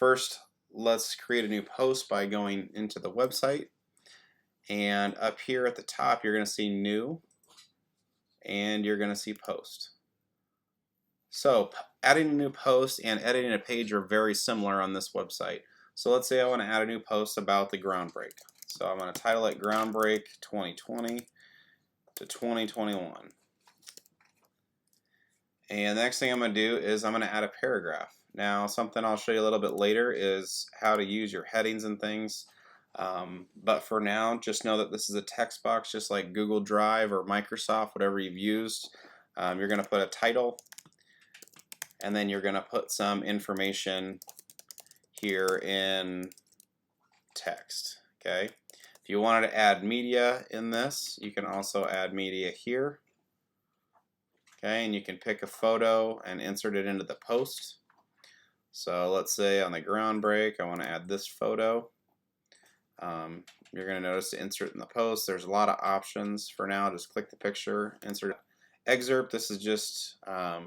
First, let's create a new post by going into the website, and up here at the top you're going to see new and you're going to see post. So adding a new post and editing a page are very similar on this website. So let's say I want to add a new post about the ground break. So I'm going to title it Ground Break 2020 to 2021. And the next thing I'm going to do is I'm going to add a paragraph. Now, something I'll show you a little bit later is how to use your headings and things. But for now, just know that this is a text box just like Google Drive or Microsoft, whatever you've used. You're going to put a title, and then you're going to put some information here in text. Okay. If you wanted to add media in this, you can also add media here. Okay, and you can pick a photo and insert it into the post. So let's say on the ground break, I want to add this photo. You're going to notice to insert in the post, there's a lot of options. For now, just click the picture, insert excerpt. This is just a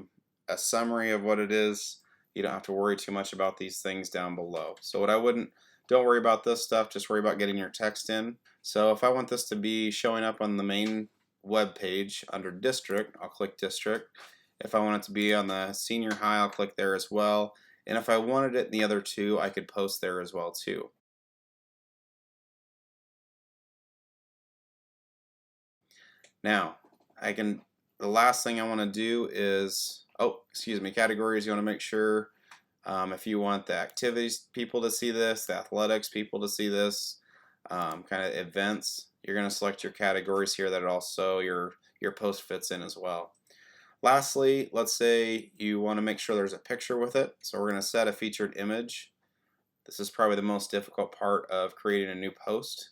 summary of what it is. You don't have to worry too much about these things down below. So don't worry about this stuff, just worry about getting your text in. So if I want this to be showing up on the main web page under district, I'll click district. If I want it to be on the senior high, I'll click there as well. And if I wanted it in the other two, I could post there as well too. Now, the last thing I want to do is, categories. You want to make sure if you want the activities people to see this, the athletics people to see this, kind of events, you're going to select your categories here that also your post fits in as well. Lastly, let's say you want to make sure there's a picture with it, so we're going to set a featured image. This is probably the most difficult part of creating a new post.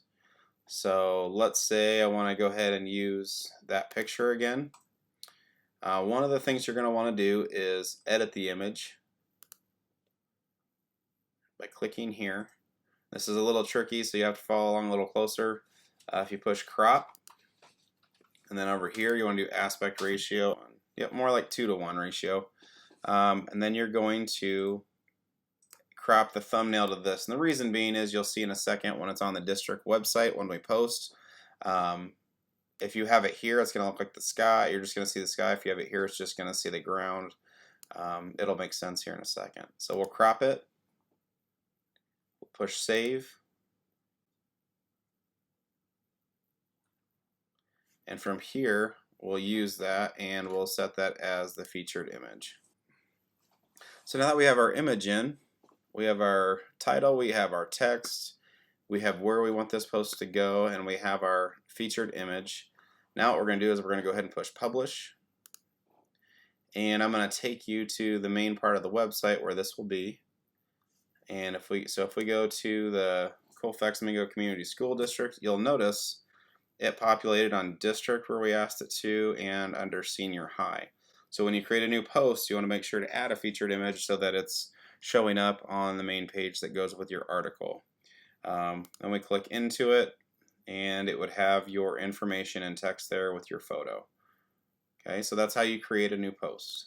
So let's say I want to go ahead and use that picture again. One of the things you're going to want to do is edit the image by clicking here. This is a little tricky, so you have to follow along a little closer. If you push crop, and then over here you want to do aspect ratio, more like 2:1 ratio, and then you're going to crop the thumbnail to this. And the reason being is you'll see in a second when it's on the district website when we post. If you have it here, it's going to look like the sky. You're just going to see the sky. If you have it here, it's just going to see the ground. It'll make sense here in a second. So we'll crop it. We'll push save. And from here, we'll use that and we'll set that as the featured image. So now that we have our image in, we have our title, we have our text, we have where we want this post to go, and we have our featured image. Now what we're going to do is we're going to go ahead and push publish. And I'm going to take you to the main part of the website where this will be. And if we go to the Colfax Mingo Community School District, you'll notice it populated on district where we asked it to and under senior high. So when you create a new post, you want to make sure to add a featured image so that it's showing up on the main page that goes with your article. Then we click into it, and it would have your information and text there with your photo. Okay, so that's how you create a new post.